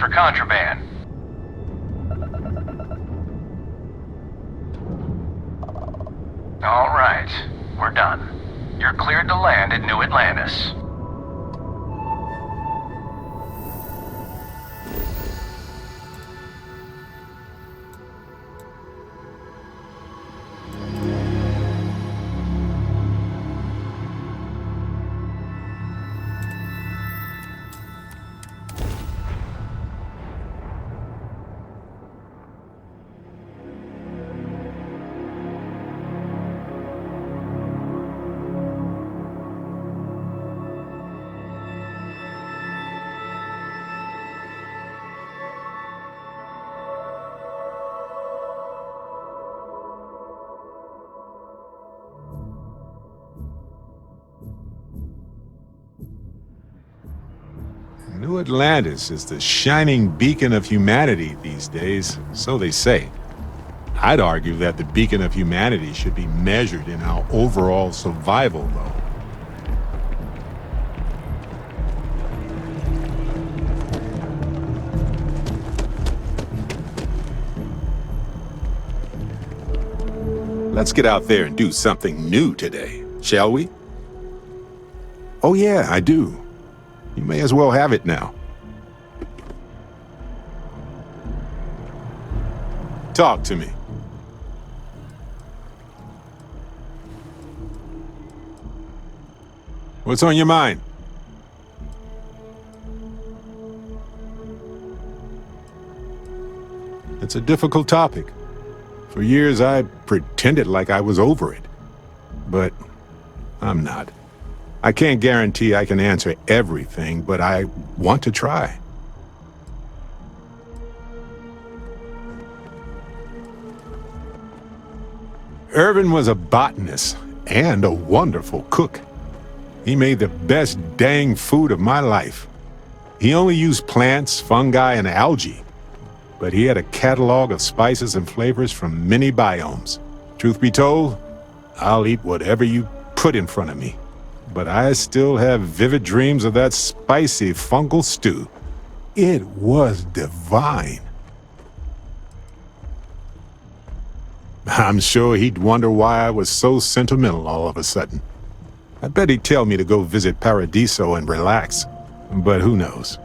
for contraband. All right, we're done. You're cleared to land at New Atlantis. New Atlantis is the shining beacon of humanity these days, so they say. I'd argue that the beacon of humanity should be measured in our overall survival, though. Let's get out there and do something new today, shall we? Oh yeah, I do. You may as well have it now. Talk to me. What's on your mind? It's a difficult topic. For years, I pretended like I was over it. But I'm not. I can't guarantee I can answer everything, but I want to try. Irvin was a botanist and a wonderful cook. He made the best dang food of my life. He only used plants, fungi, and algae, but he had a catalog of spices and flavors from many biomes. Truth be told, I'll eat whatever you put in front of me. But I still have vivid dreams of that spicy fungal stew. It was divine. I'm sure he'd wonder why I was so sentimental all of a sudden. I bet he'd tell me to go visit Paradiso and relax, but who knows?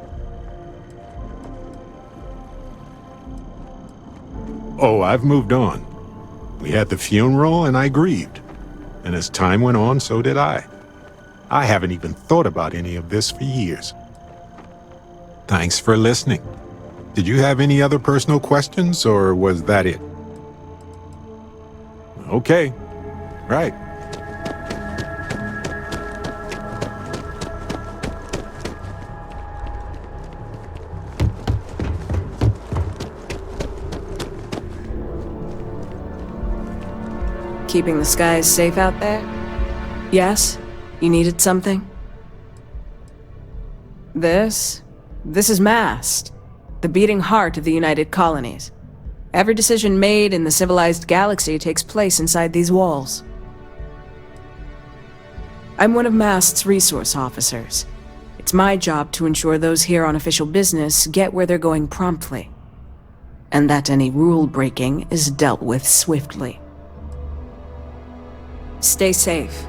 Oh, I've moved on. We had the funeral and I grieved. And as time went on, so did I. I haven't even thought about any of this for years. Thanks for listening. Did you have any other personal questions, or was that it? Okay. Right. Keeping the skies safe out there? Yes? You needed something? This is Mast, the beating heart of the United Colonies. Every decision made in the civilized galaxy takes place inside these walls. I'm one of Mast's resource officers. It's my job to ensure those here on official business get where they're going promptly, and that any rule breaking is dealt with swiftly. Stay safe.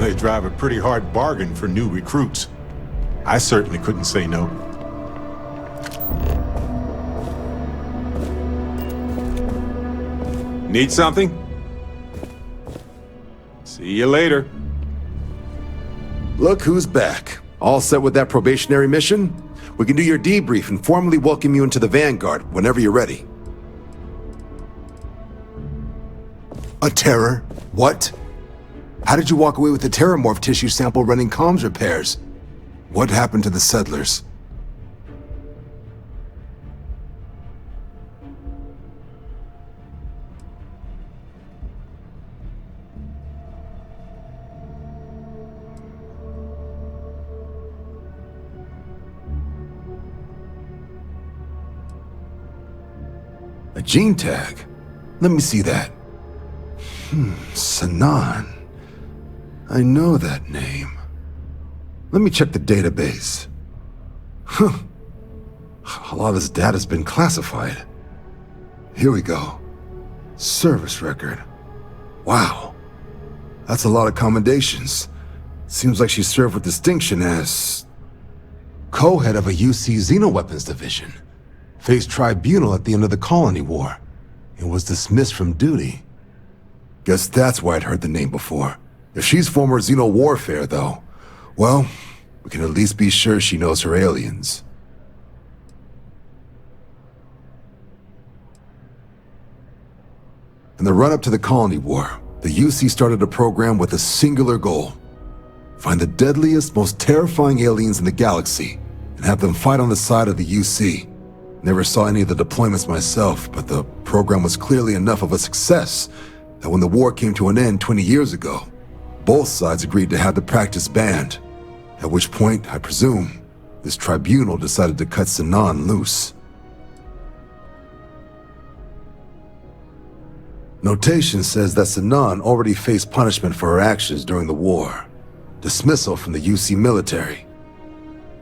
They drive a pretty hard bargain for new recruits. I certainly couldn't say no. Need something? See you later. Look who's back. All set with that probationary mission? We can do your debrief and formally welcome you into the Vanguard whenever you're ready. A terror? What? How did you walk away with the terramorph tissue sample running comms repairs? What happened to the settlers? A gene tag? Let me see that. Sanon. I know that name. Let me check the database. A lot of this data's been classified. Here we go. Service record. Wow. That's a lot of commendations. Seems like she served with distinction as co-head of a UC Xenoweapons division. Faced tribunal at the end of the Colony War and was dismissed from duty. Guess that's why I'd heard the name before. If she's former Xeno warfare, though, well, we can at least be sure she knows her aliens. In the run-up to the Colony War, the UC started a program with a singular goal. Find the deadliest, most terrifying aliens in the galaxy and have them fight on the side of the UC. Never saw any of the deployments myself, but the program was clearly enough of a success that when the war came to an end 20 years ago, both sides agreed to have the practice banned. At which point, I presume, this tribunal decided to cut Sanon loose. Notation says that Sanon already faced punishment for her actions during the war. Dismissal from the UC military.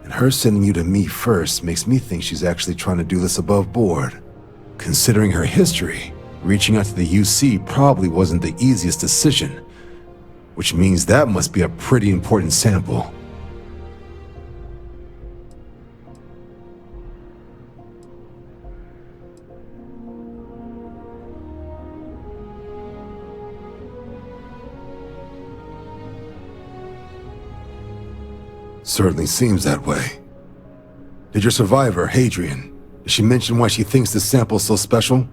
And her sending you to me first makes me think she's actually trying to do this above board. Considering her history, reaching out to the UC probably wasn't the easiest decision, which means that must be a pretty important sample. Certainly seems that way. Did your survivor, Hadrian, did she mention why she thinks this sample's so special?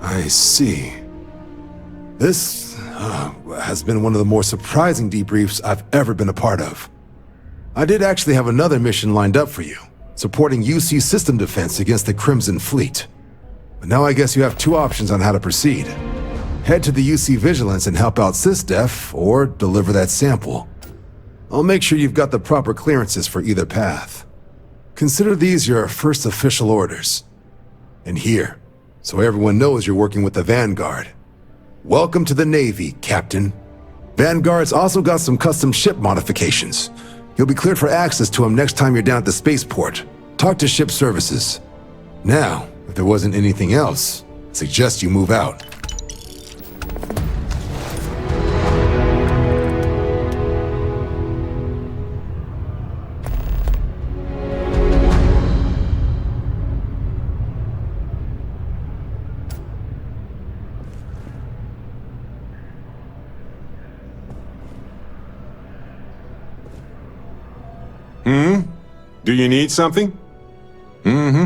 I see. This has been one of the more surprising debriefs I've ever been a part of. I did actually have another mission lined up for you, supporting UC system defense against the Crimson Fleet. But now I guess you have two options on how to proceed. Head to the UC Vigilance and help out SysDef, or deliver that sample. I'll make sure you've got the proper clearances for either path. Consider these your first official orders. And here, so everyone knows you're working with the Vanguard. Welcome to the Navy, Captain. Vanguard's also got some custom ship modifications. You'll be cleared for access to them next time you're down at the spaceport. Talk to ship services. Now, if there wasn't anything else, I suggest you move out. Do you need something? Mm-hmm.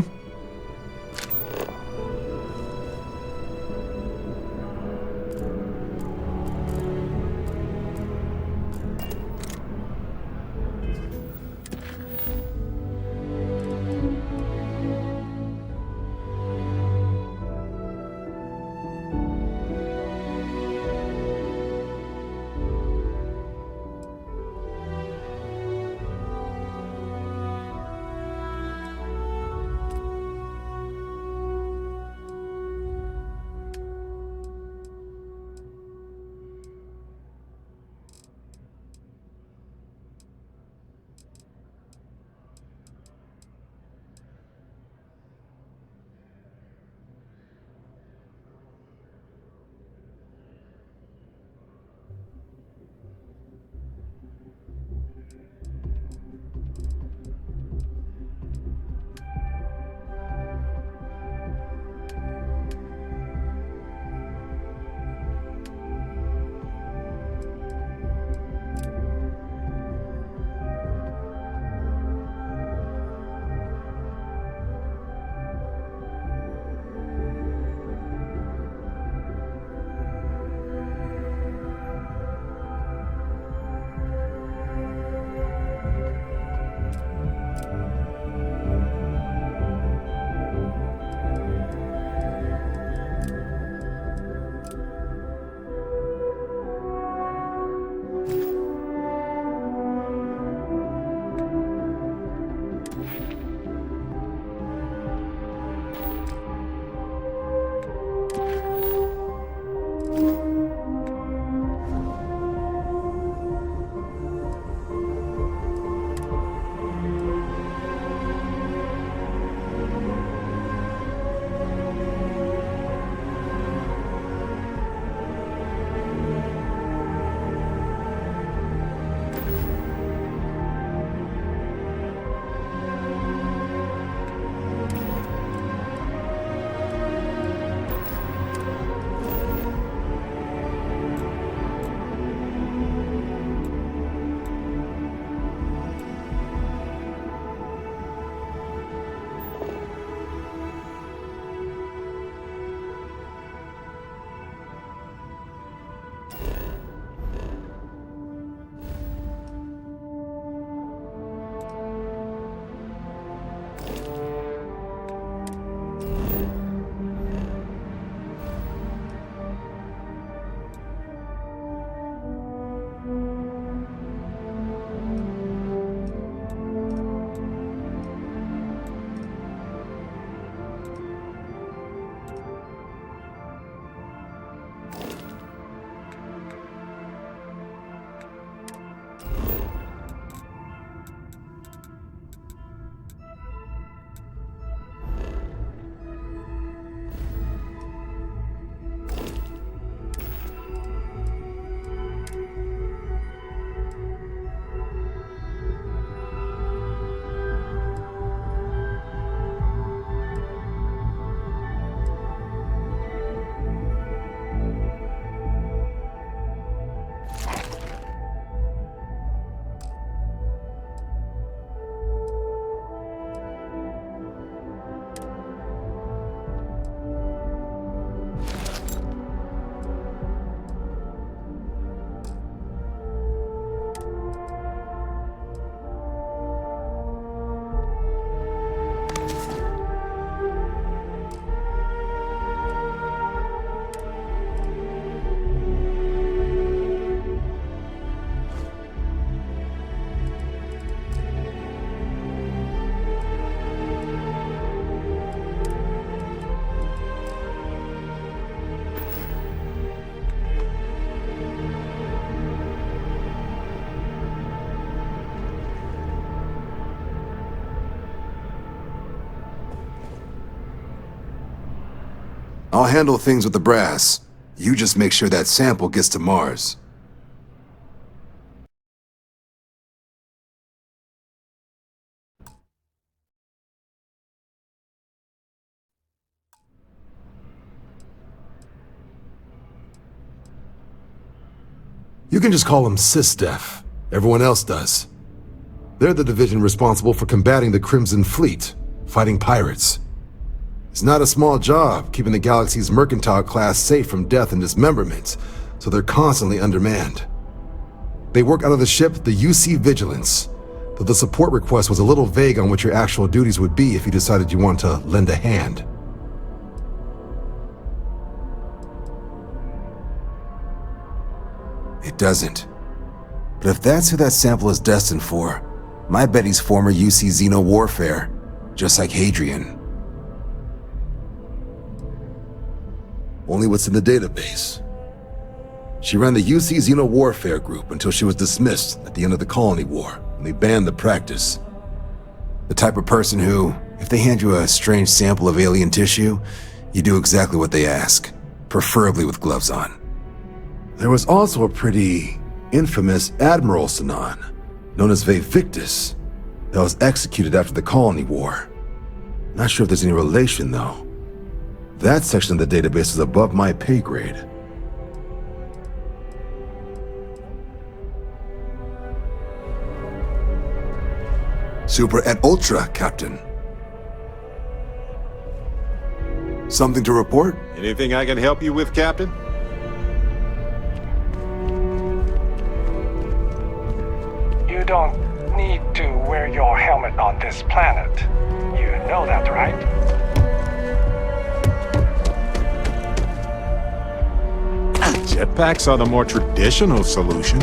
I'll handle things with the brass. You just make sure that sample gets to Mars. You can just call them SysDef. Everyone else does. They're the division responsible for combating the Crimson Fleet, fighting pirates. It's not a small job keeping the galaxy's mercantile class safe from death and dismemberment, so they're constantly undermanned. They work out of the ship the UC Vigilance, though the support request was a little vague on what your actual duties would be if you decided you want to lend a hand. It doesn't. But if that's who that sample is destined for, my bet he's former UC Xeno Warfare, just like Hadrian. Only what's in the database. She ran the UC Xeno Warfare group until she was dismissed at the end of the Colony War, and they banned the practice. The type of person who, if they hand you a strange sample of alien tissue, you do exactly what they ask, preferably with gloves on. There was also a pretty infamous Admiral Sanon, known as Victus, that was executed after the Colony War. Not sure if there's any relation, though. That section of the database is above my pay grade. Super and Ultra, Captain. Something to report? Anything I can help you with, Captain? You don't need to wear your helmet on this planet. You know that, right? Jetpacks are the more traditional solution.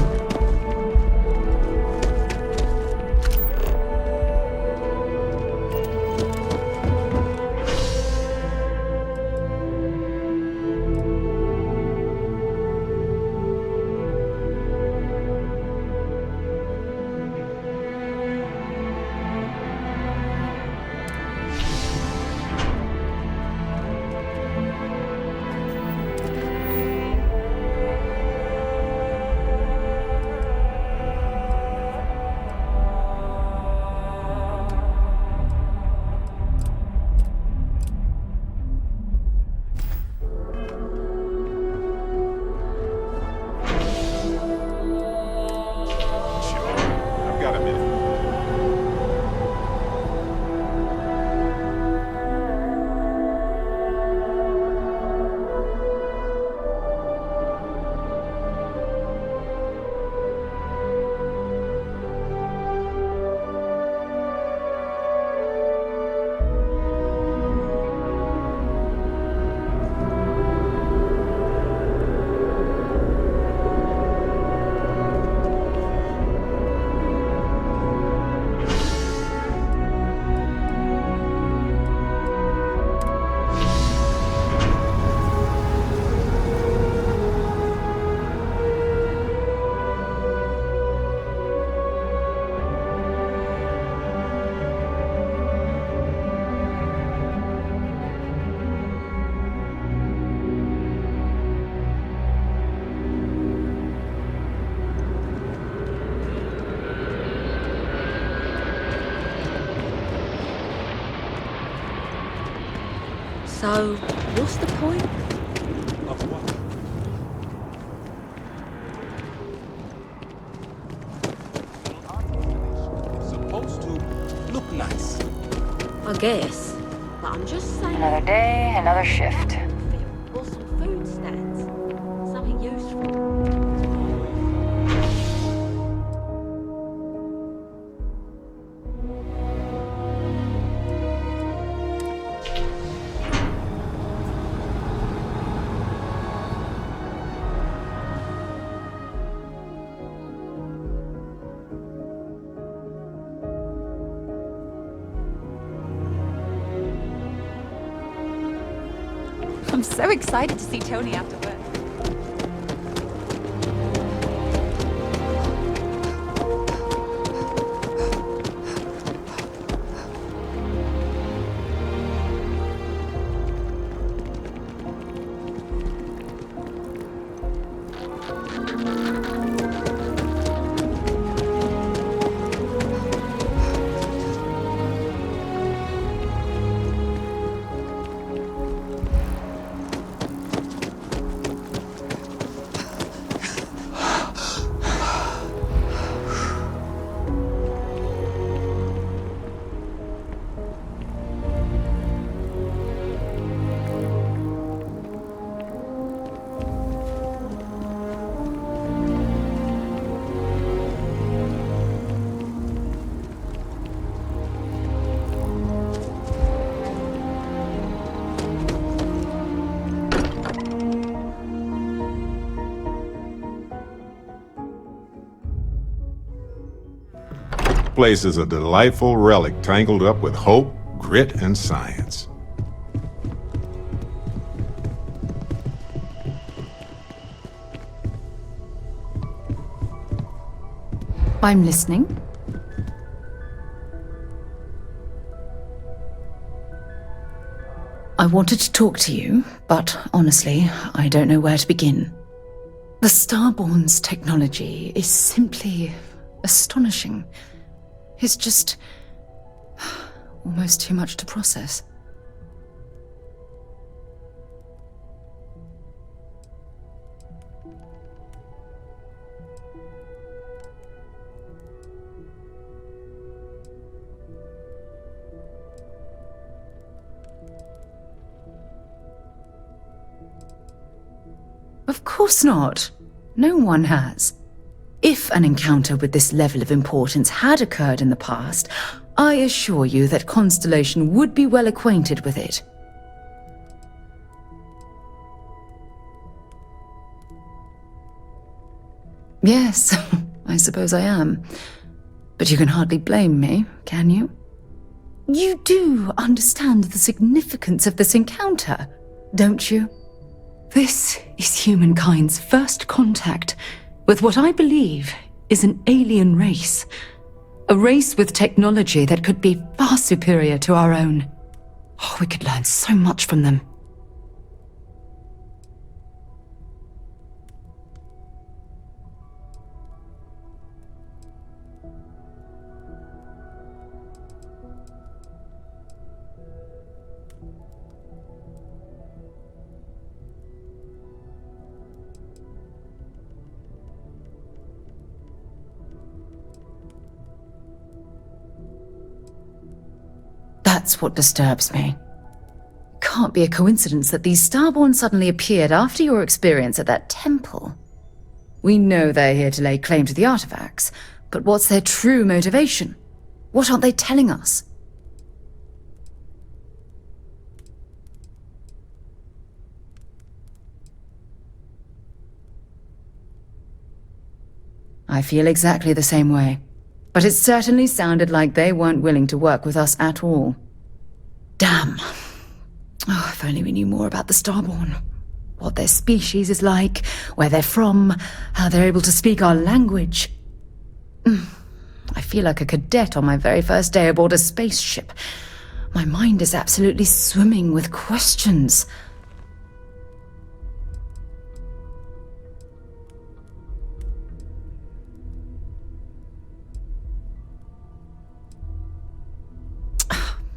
So, what's the point? Of what? It's supposed to look nice. I guess. But I'm just saying. Another day, another shift. Or some food stands. Something useful. I'm so excited to see Tony after work. place is a delightful relic tangled up with hope, grit, and science. I'm listening. I wanted to talk to you, but honestly, I don't know where to begin. The Starborn's technology is simply astonishing. It's just almost too much to process. Of course not. No one has. If an encounter with this level of importance had occurred in the past, I assure you that Constellation would be well acquainted with it. Yes, I suppose I am. But you can hardly blame me, can you? You do understand the significance of this encounter, don't you? This is humankind's first contact with what I believe is an alien race. A race with technology that could be far superior to our own. Oh, we could learn so much from them. That's what disturbs me. It can't be a coincidence that these Starborn suddenly appeared after your experience at that temple. We know they're here to lay claim to the artifacts, but what's their true motivation? What aren't they telling us? I feel exactly the same way. But it certainly sounded like they weren't willing to work with us at all. Damn. Oh, if only we knew more about the Starborn. What their species is like, where they're from, how they're able to speak our language. I feel like a cadet on my very first day aboard a spaceship. My mind is absolutely swimming with questions.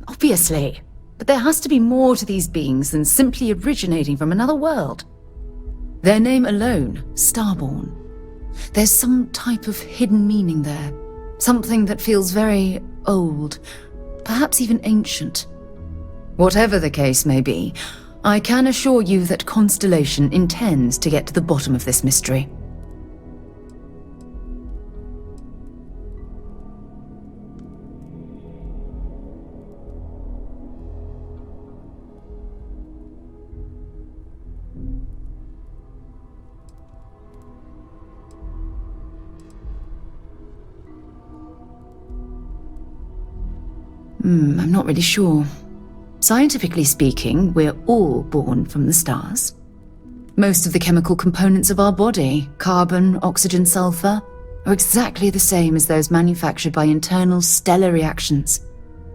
Obviously. But there has to be more to these beings than simply originating from another world. Their name alone, Starborn. There's some type of hidden meaning there. Something that feels very old, perhaps even ancient. Whatever the case may be, I can assure you that Constellation intends to get to the bottom of this mystery. I'm not really sure. Scientifically speaking, we're all born from the stars. Most of the chemical components of our body, carbon, oxygen, sulfur, are exactly the same as those manufactured by internal stellar reactions.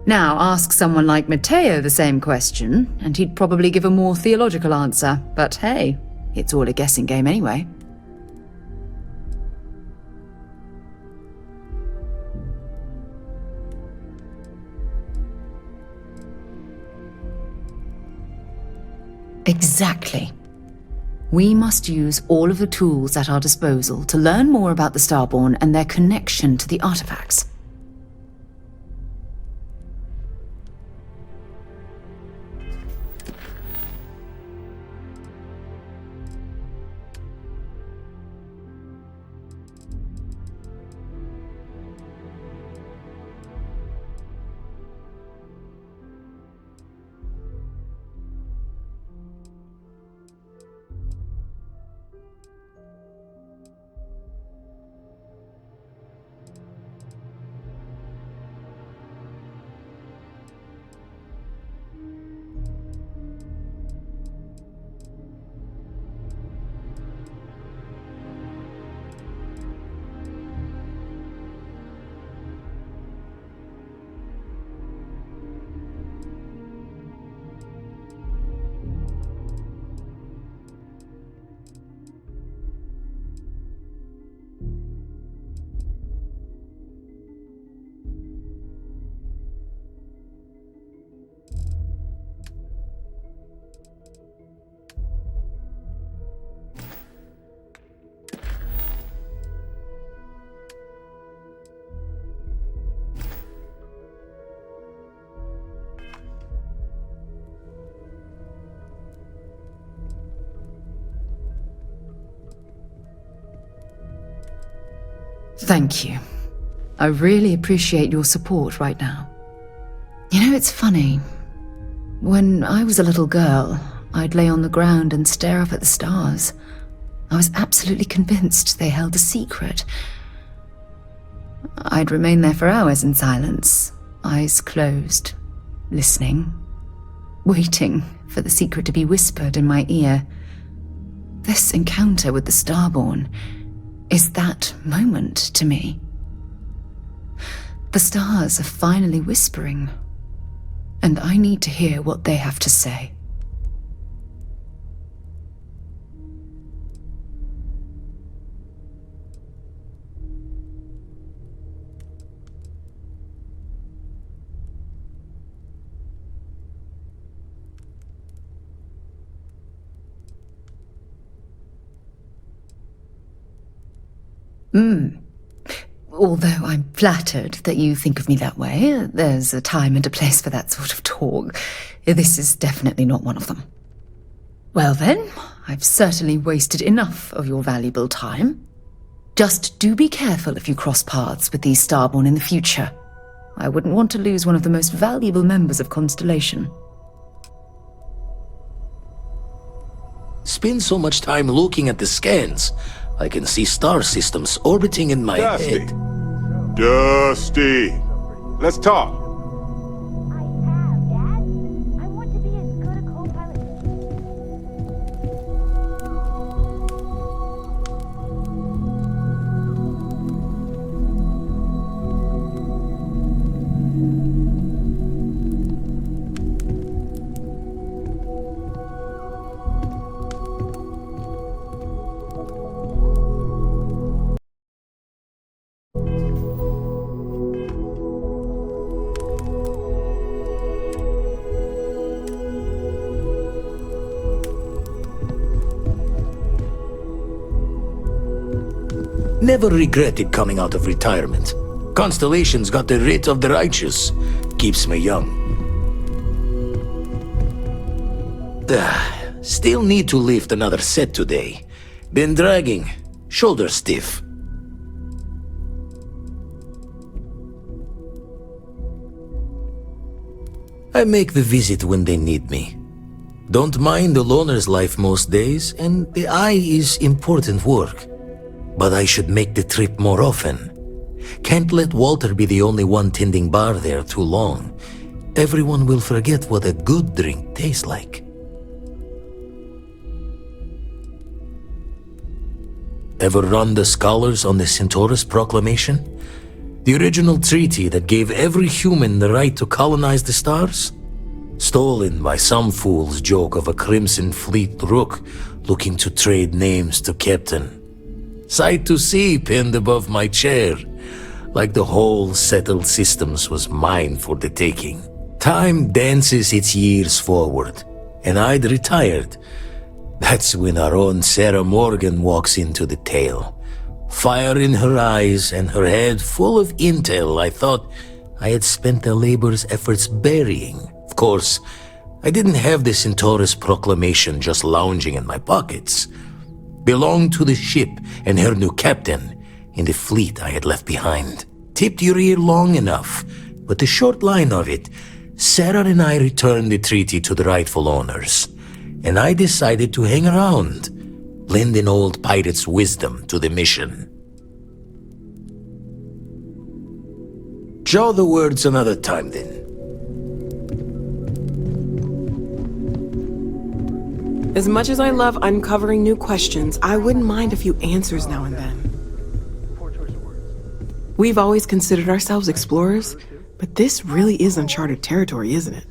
Now, ask someone like Matteo the same question, and he'd probably give a more theological answer. But hey, it's all a guessing game anyway. Exactly. We must use all of the tools at our disposal to learn more about the Starborn and their connection to the artifacts. Thank you. I really appreciate your support right now. You know, it's funny. When I was a little girl, I'd lay on the ground and stare up at the stars. I was absolutely convinced they held a secret. I'd remain there for hours in silence, eyes closed, listening, waiting for the secret to be whispered in my ear. This encounter with the Starborn is that moment to me. The stars are finally whispering, and I need to hear what they have to say. Although I'm flattered that you think of me that way, there's a time and a place for that sort of talk. This is definitely not one of them. Well then, I've certainly wasted enough of your valuable time. Just do be careful if you cross paths with these Starborn in the future. I wouldn't want to lose one of the most valuable members of Constellation. Spend so much time looking at the scans. I can see star systems orbiting in my head. Dusty! Let's talk. I have, Dad. I want to be as good a co-pilot. Never regretted coming out of retirement. Constellation's got the writ of the righteous. Keeps me young. Still need to lift another set today. Been dragging. Shoulder stiff. I make the visit when they need me. Don't mind the loner's life most days, and the eye is important work. But I should make the trip more often. Can't let Walter be the only one tending bar there too long. Everyone will forget what a good drink tastes like. Ever run the scholars on the Centaurus Proclamation? The original treaty that gave every human the right to colonize the stars? Stolen by some fool's joke of a Crimson Fleet rook looking to trade names to Captain. Sight to see pinned above my chair, like the whole settled systems was mine for the taking. Time dances its years forward, and I'd retired. That's when our own Sarah Morgan walks into the tale. Fire in her eyes and her head full of intel I thought I had spent the labor's efforts burying. Of course, I didn't have the Centaurus Proclamation just lounging in my pockets. Belonged to the ship and her new captain in the fleet I had left behind. Tipped your ear long enough, but the short line of it, Sarah and I returned the treaty to the rightful owners, and I decided to hang around, lend an old pirate's wisdom to the mission. Jaw the words another time then. As much as I love uncovering new questions, I wouldn't mind a few answers now and then. We've always considered ourselves explorers, but this really is uncharted territory, isn't it?